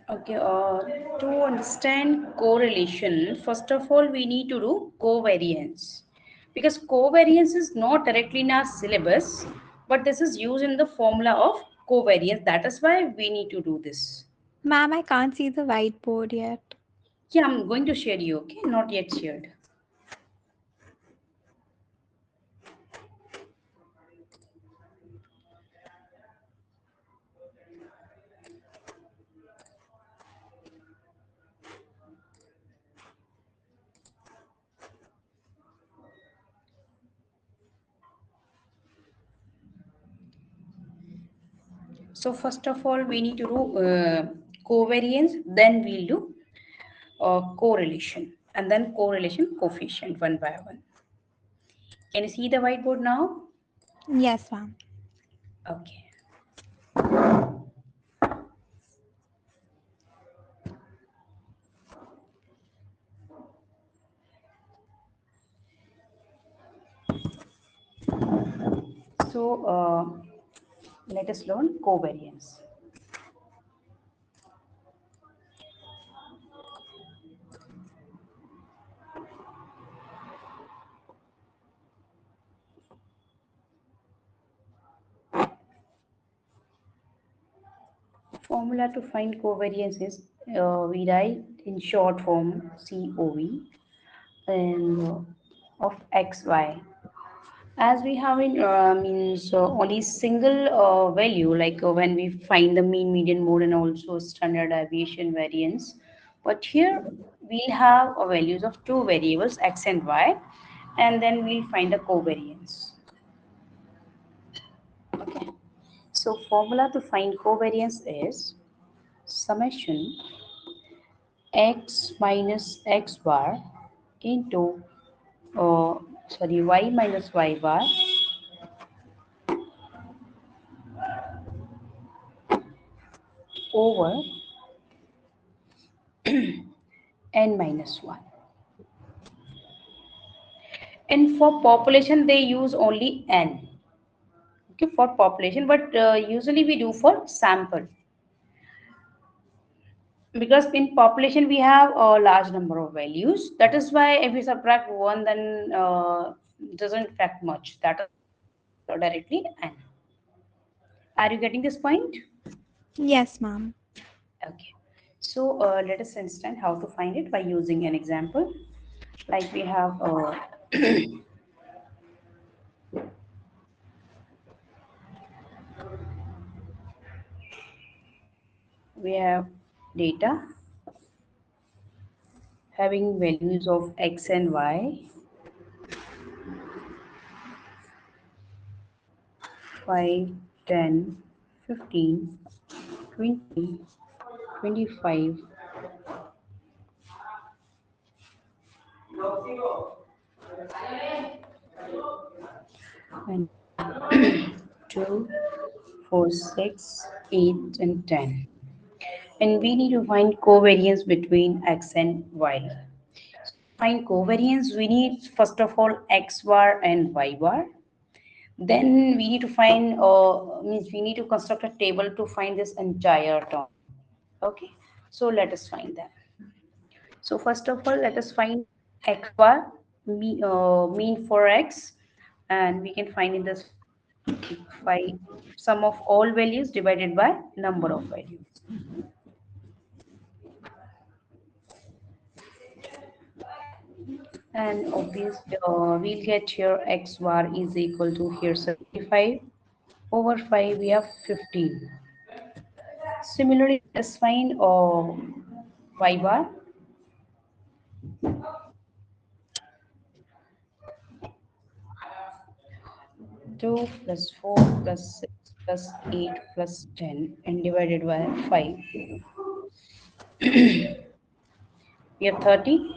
Okay, to understand correlation, first of all, we need to do covariance because covariance is not directly in our syllabus, but this is used in the formula of covariance. That is why we need to do this. Ma'am, I can't see the whiteboard yet. Yeah, I'm going to share you, okay? Not yet shared. So first of all, we need to do covariance, then we'll do correlation, and then correlation coefficient one by one. Can you see the whiteboard now? Yes, ma'am. Okay. So let us learn covariance. Formula to find covariance is we write in short form COV and of XY. As we have in means only single value like when we find the mean, median, mode, and also standard deviation variance. But here we'll have values of two variables x and y, and then we'll find the covariance. Okay. So formula to find covariance is summation x minus x bar into uh, y minus y bar over n minus 1. And for population they use only n, okay, for population, but usually we do for sample because in population we have a large number of values. That is why if we subtract one, then doesn't affect much. That is why we use directly n. Are you getting this point? Yes, ma'am. Okay. So let us understand how to find it by using an example. Like we have we have data having values of x and y, 5, 10, 15, 20, 25, and 2, 4, 6, 8, and 10. And we need to find covariance between x and y. So to find covariance, we need first of all x bar and y bar. Then we need to find, means we need to construct a table to find this entire term. Okay, so let us find that. So first of all, let us find x bar, mean for x, and we can find in this by sum of all values divided by number of values. And obviously, we'll get here x bar is equal to here 75 over 5, we have 15. Similarly, let us find y bar. 2 plus 4 plus 6 plus 8 plus 10 and divided by 5. We have 30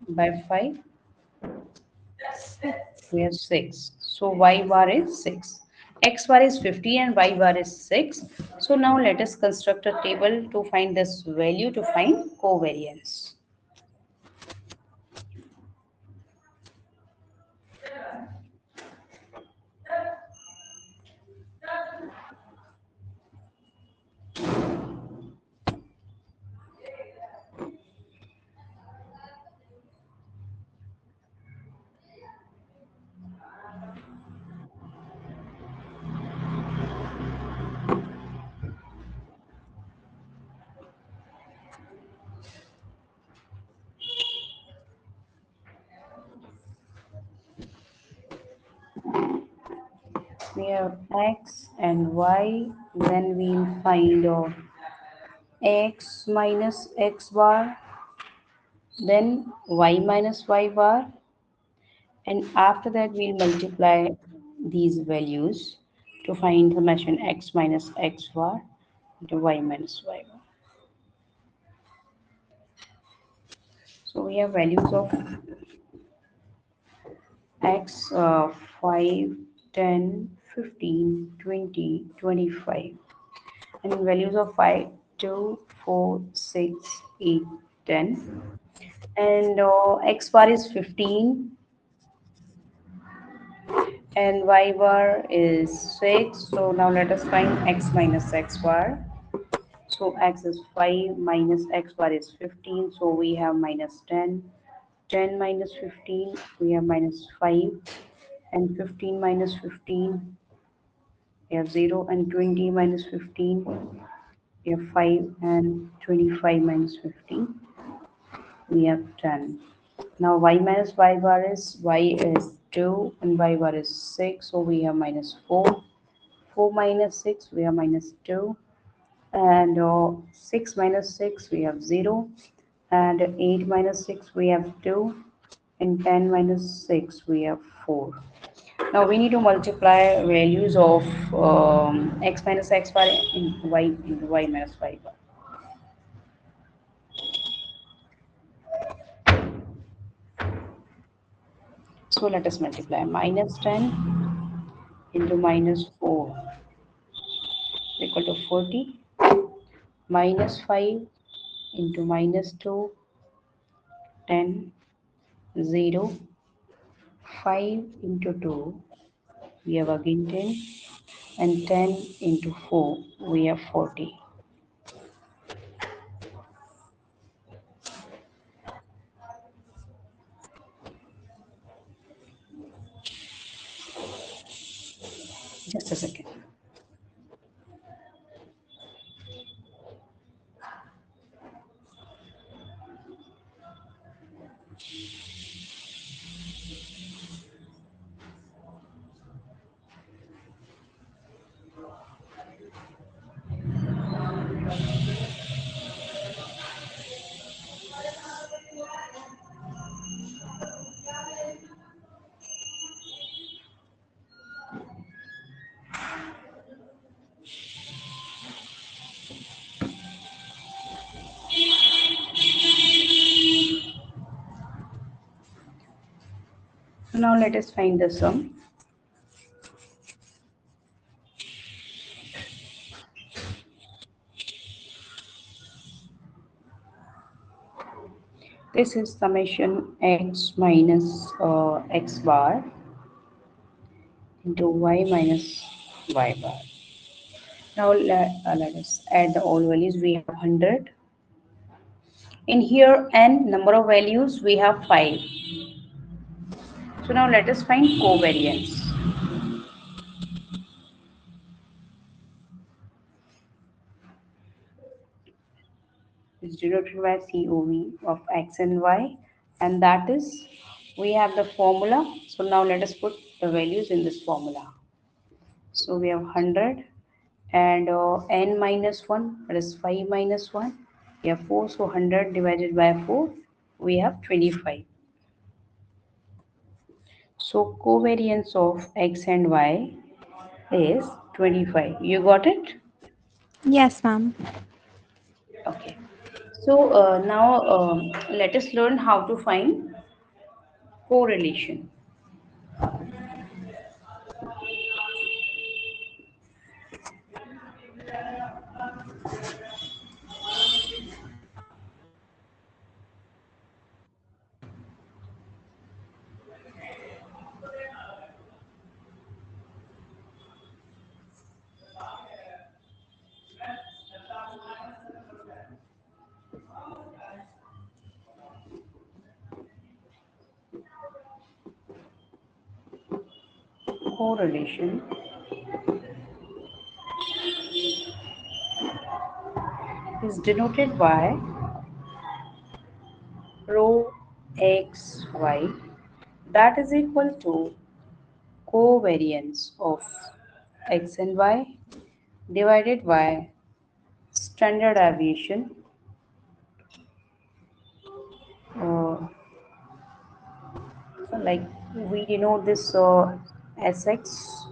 by 5. Six. We have 6. So y bar is 6. X bar is 50 and y bar is 6. So now let us construct a table to find this value to find covariance. We have x and y. Then we'll find x minus x bar, then y minus y bar, and after that we'll multiply these values to find summation x minus x bar into y minus y bar. So we have values of x 5, 10, 15, 20, 25, and values of 5, 2, 4, 6, 8, 10, and x bar is 15 and y bar is 6. So now let us find x minus x bar. So x is 5 minus x bar is 15. So we have minus 10. 10 minus 15, we have minus 5. And 15 minus 15, we have 0. And 20 minus 15, we have 5. And 25 minus 15, we have 10. Now y minus y bar is y is 2 and y bar is 6. So we have minus 4. 4 minus 6, we have minus 2. And 6 minus 6, we have 0. And 8 minus 6, we have 2. And 10 minus 6, we have 4. Now we need to multiply values of x minus x bar into y minus y bar. So let us multiply minus 10 into minus 4 equal to 40, minus 5 into minus 2, 10, 0, 5 into 2, we have again 10, and 10 into 4, we have 40. Just a second. Now let us find the sum. This is summation x minus x bar into y minus y bar. Now let us add the all values. We have 100. In here n number of values we have 5. So now let us find covariance. It's denoted by COV of x and y, and that is we have the formula. So now let us put the values in this formula. So we have 100 and n minus 1, that is 5 minus 1. We have 4, so 100 divided by 4, we have 25. So covariance of x and y is 25. You got it? Yes, ma'am. Okay. So now let us learn how to find correlation. Correlation is denoted by rho xy, that is equal to covariance of x and y divided by standard deviation, uh, like we denote this sx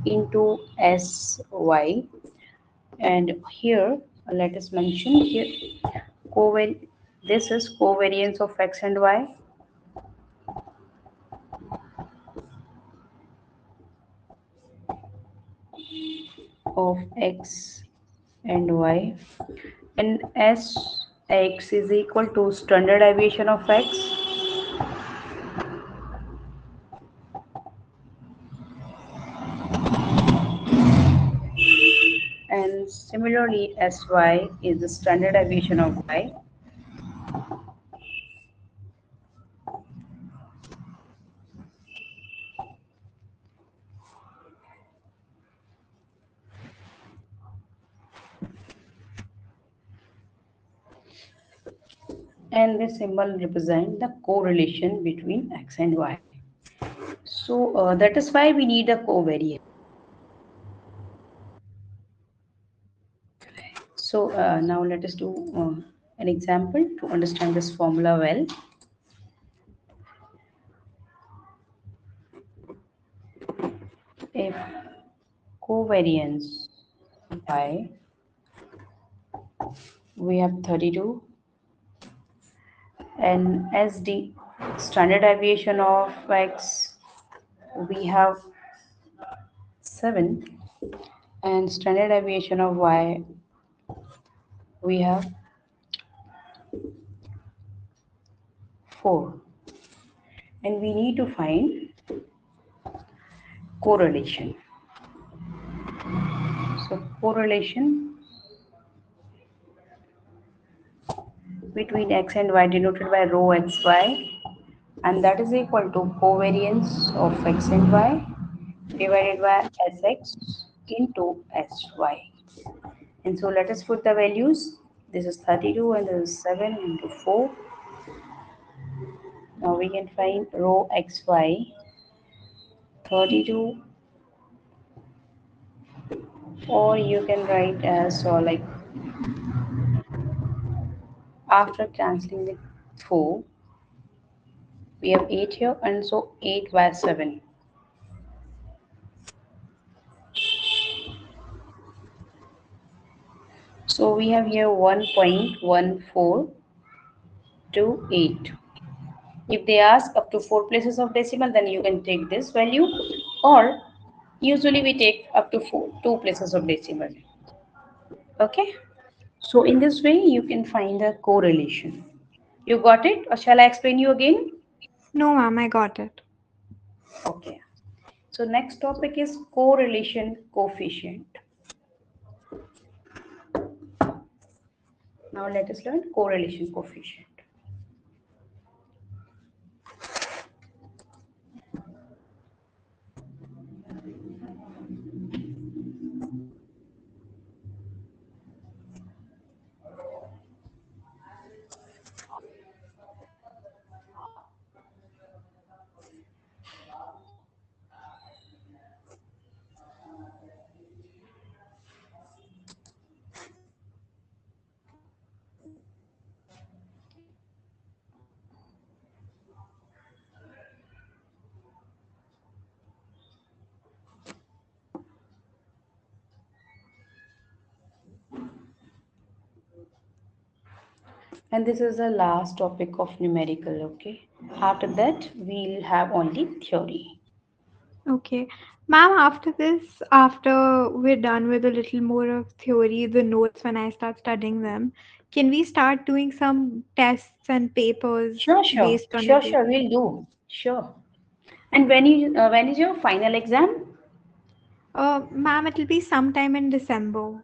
into sy, and here let us mention here covar this is covariance of x and y of x and y, and Sx is equal to standard deviation of x, and similarly Sy is the standard deviation of y, and this symbol represent the correlation between x and y. So that is why we need a covariance. So now let us do an example to understand this formula well. If covariance y, we have 32, and as the standard deviation of x, we have 7, and standard deviation of y, we have 4, and we need to find correlation. So correlation between x and y denoted by rho xy, and that is equal to covariance of x and y divided by sx into sy. And so let us put the values. This is 32 and this is 7 into 4. Now we can find rho xy 32, or you can write as so like after cancelling the 4, we have 8 here, and so 8 by 7. So we have here 1.1428. If they ask up to 4 places of decimal, then you can take this value, or usually we take up to 2 places of decimal. Okay. So in this way, you can find the correlation. You got it? Or shall I explain you again? No, ma'am, I got it. Okay. So next topic is correlation coefficient. Now let us learn correlation coefficient. And this is the last topic of numerical, okay? After that, we'll have only theory. Okay. Ma'am, after this, after we're done with a little more of theory, the notes when I start studying them, can we start doing some tests and papers Sure, sure, based on sure, sure, everything? we'll do. Sure. And when is your final exam? Ma'am, it'll be sometime in December.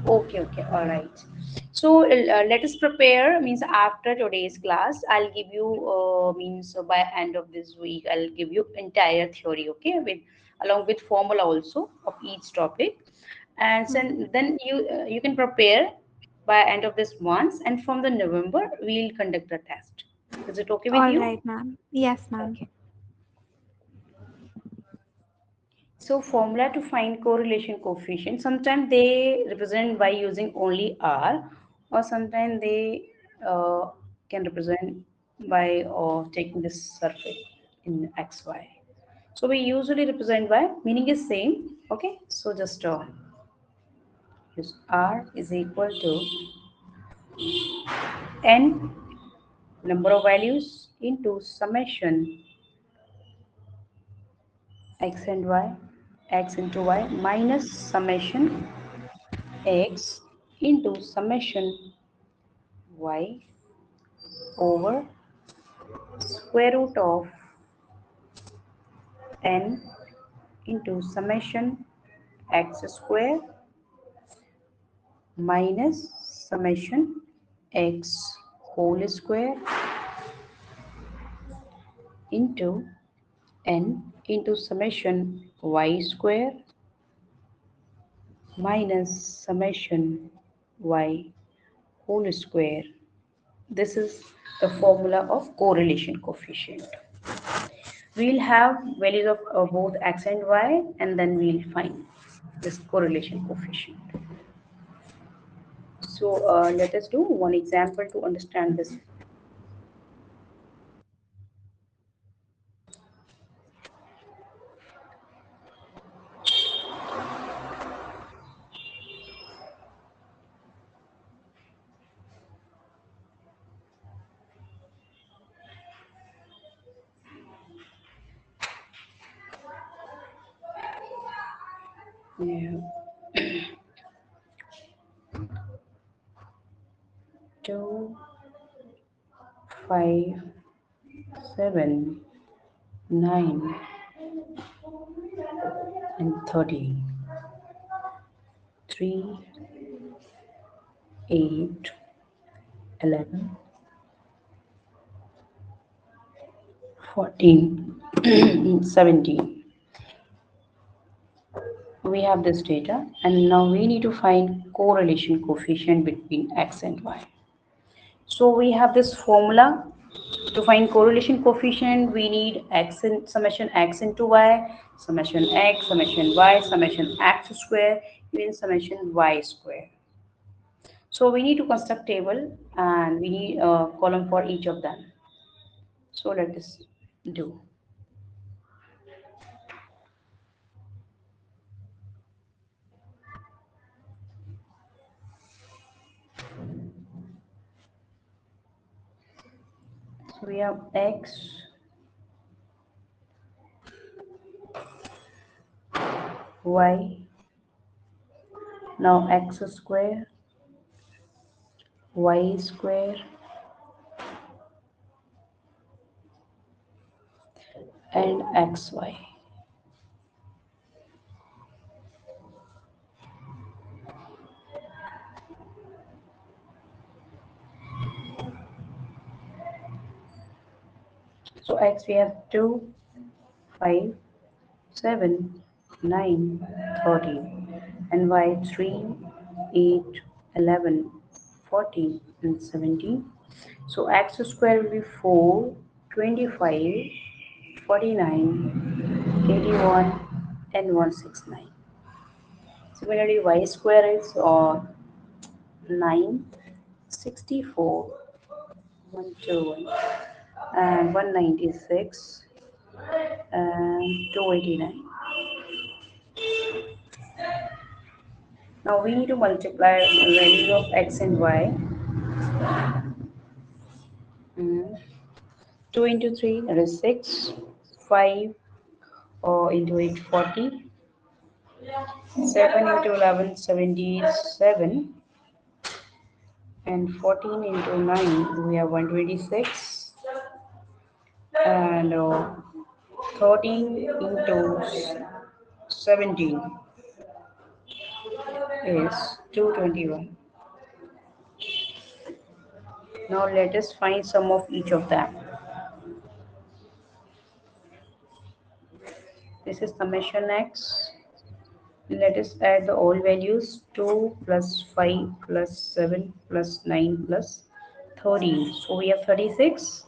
Okay, okay, all right. So let us prepare. Means after today's class, I'll give you means by end of this week, I'll give you entire theory. Okay, with along with formula also of each topic, and then you can prepare by end of this month, and from the November we'll conduct a test. Is it okay with All you? right, ma'am. Yes, ma'am. Okay. So formula to find correlation coefficient, sometimes they represent by using only R, or sometimes they can represent by taking this surface in XY. So we usually represent by, meaning is same. Okay, so just use R is equal to n number of values into summation x and y, x into y minus summation x into summation y over square root of n into summation x square minus summation x whole square into n into summation y square minus summation y whole square. This is the formula of correlation coefficient. We'll have values of both x and y, and then we'll find this correlation coefficient. So let us do one example to understand this. Yeah. 2, 5, 7, 9, and 13. 3, 8, 11, 14, 17. We have this data, and now we need to find correlation coefficient between x and y. So we have this formula. To find correlation coefficient, we need x in summation x into y, summation x, summation y, summation x square, even summation y square. So we need to construct table, and we need a column for each of them. So let us do. So we have x, y, now x square, y square, and xy. So x we have 2, 5, 7, 9, 13, and y 3, 8, 11, 14, and 17. So x square will be 4, 25, 49, 81, and 169. Similarly, y square is 9, 64, 121, and 196, and 289. Now we need to multiply values of x and y. Mm. 2 into 3, that is 6. 5 into 8, 40. 7 into 11, 77. And 14 into 9, we have 126. And 13 into 17 is 221. Now let us find sum of each of them. This is summation x. Let us add the all values. 2 plus 5 plus 7 plus 9 plus 13. So we have 36.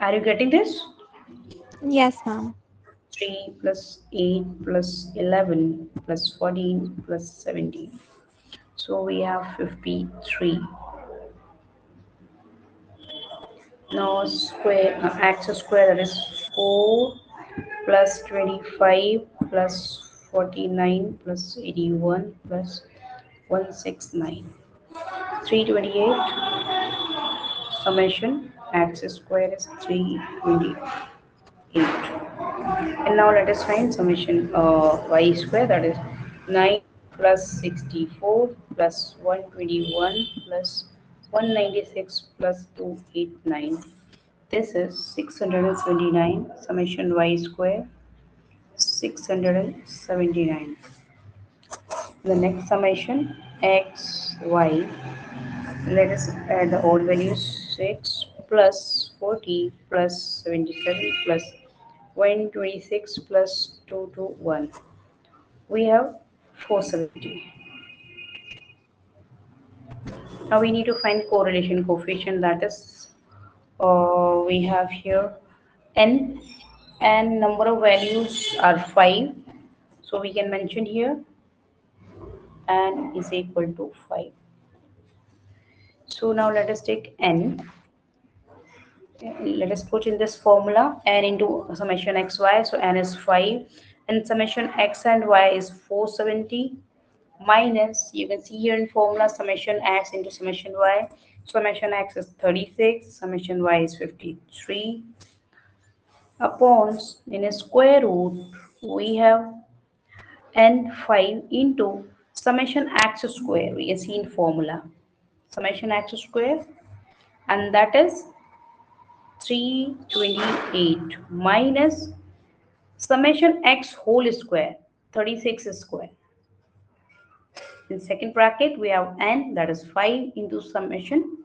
Are you getting this? Yes, ma'am. 3 plus 8 plus 11 plus 14 plus 17. So we have 53. Now square, x square, that is 4 plus 25 plus 49 plus 81 plus 169. 328 summation x square is 328. And now let us find summation y square, that is 9 plus 64 plus 121 plus 196 plus 289. This is 679 summation y square 679. The next summation x y. Let us add the old values 6 plus 40 plus 77 plus 126 plus 221. We have 470. Now we need to find correlation coefficient, that is we have here n, and number of values are 5. So we can mention here n is equal to 5. So now let us take n. Let us put in this formula n into summation xy. So n is 5 and summation x and y is 470 minus, you can see here in formula, summation x into summation y. Summation x is 36, summation y is 53 upon, in a square root we have n 5 into summation x square, we can see in formula summation x square, and that is 328 minus summation x whole square, 36 square. In second bracket we have n, that is 5 into summation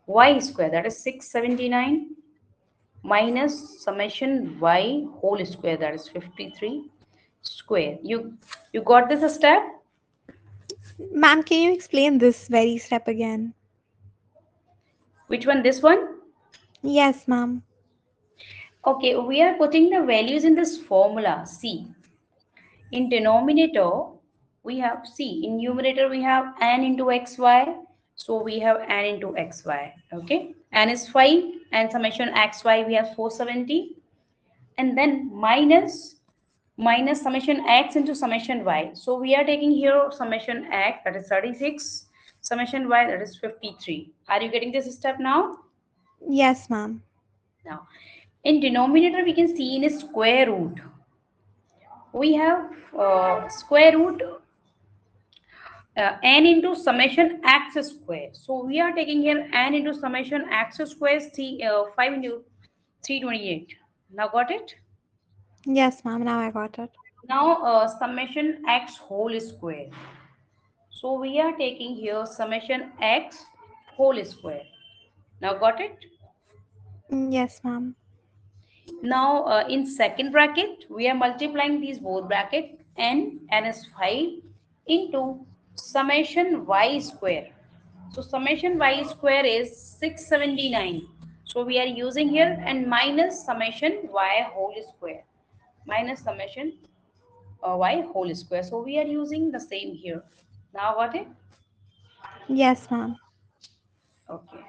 y square, that is 679 minus summation y whole square, that is 53 square. You got this step? Ma'am, can you explain this very step again? Which one? This one? Yes, ma'am. Okay, we are putting the values in this formula. See, in denominator we have, see, in numerator we have n into xy. So we have n into xy. Okay, n is 5 and summation xy we have 470, and then minus summation x into summation y. So we are taking here summation x, that is 36, summation y, that is 53. Are you getting this step now? Yes, ma'am. Now, in denominator, we can see in a square root. We have square root n into summation x square. So we are taking here n into summation x square, 5 into 328. Now got it? Yes, ma'am. Now I got it. Now summation x whole square. So we are taking here summation x whole square. Now got it? Yes, ma'am. Now in second bracket, we are multiplying these both bracket n is 5 into summation y square. So summation y square is 679. So we are using here and minus summation y whole square. Minus summation y whole square. So we are using the same here. Now got it? Yes, ma'am. Okay.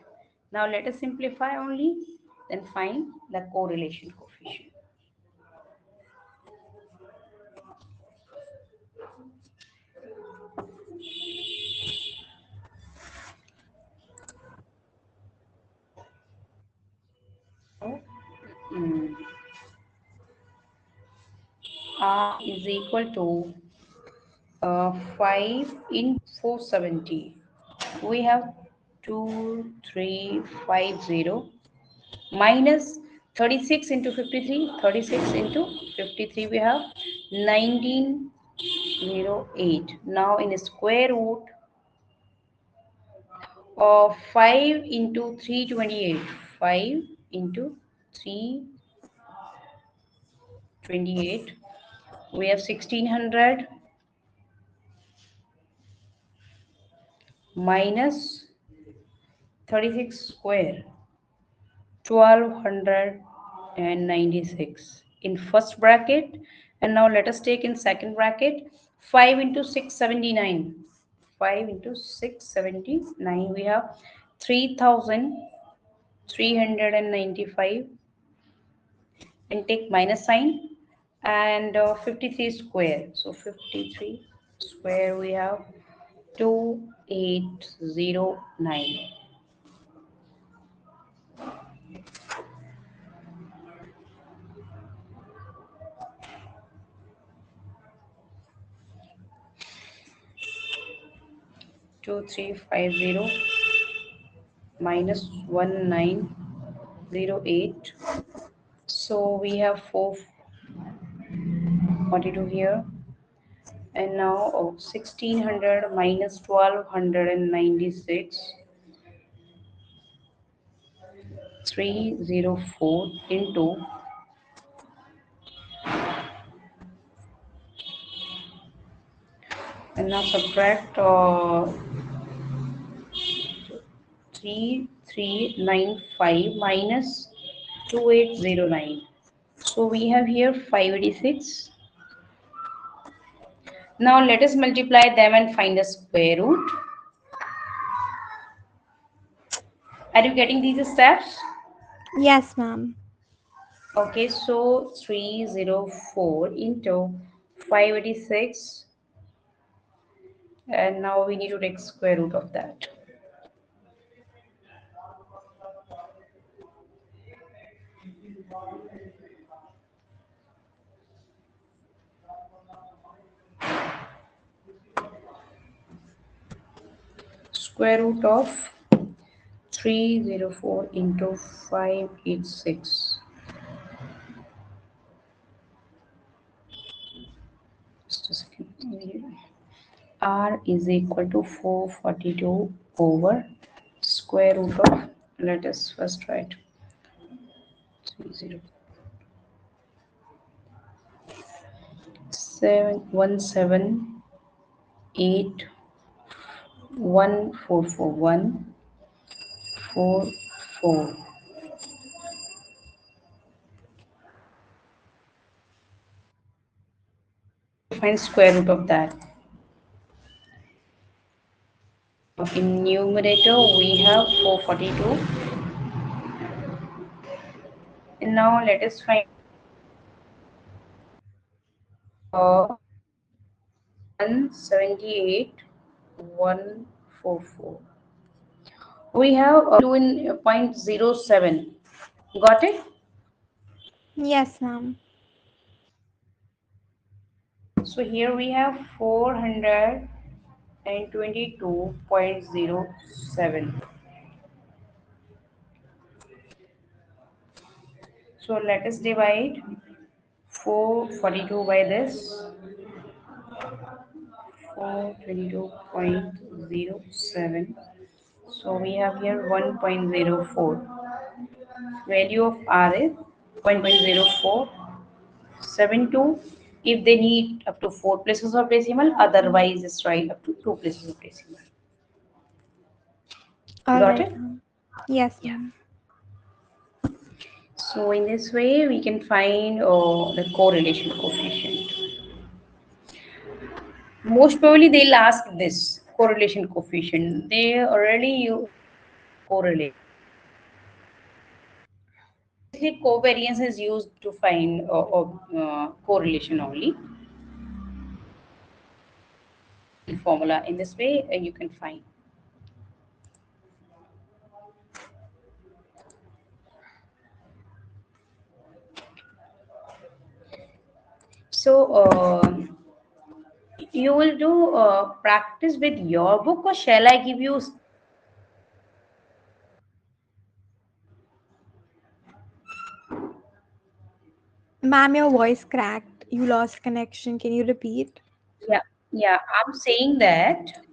Now let us simplify only, then find the correlation coefficient. Now, mm, R is equal to 5 in 470. We have 2350 minus 36 into 53. 36 into 53 we have 1908. Now in square root of 5 into 328. 5 into 328. We have 1600 minus 36 square, 1296. in first bracket. And now let us take in second bracket. 5 into 679. 5 into 679. We have 3,395, and take minus sign, and 53 square. So 53 square we have 2809. 2350 minus 1908. So we have 442 here. And now 1600 minus 1296, 304 into, and now subtract 3395 minus 2809. So we have here 586. Now let us multiply them and find the square root. Are you getting these steps? Yes, ma'am. Okay, so 304 into 586, and now we need to take square root of that. Square root of 304 into 586. Just a second. R is equal to 442 over square root of, let us first write 30 718144144. Find square root of that. In numerator we have 442, and now let us find uh, 178 144. We have 2 in point 0.07. Got it? Yes, ma'am. So here we have 422.07. So let us divide 442 by this 422.07. So we have here 1.04. Value of R is 1.0472. If they need up to 4 places of decimal, otherwise just write up to 2 places of decimal. All Got right, it? ma'am. Yes, Yeah. ma'am. So in this way, we can find the correlation coefficient. Most probably they'll ask this correlation coefficient. They already use correlate. Basically, covariance is used to find correlation only. Formula in this way you can find. So you will do practice with your book, or shall I give you? Ma'am, your voice cracked. You lost connection. Can you repeat? Yeah, yeah. I'm saying that.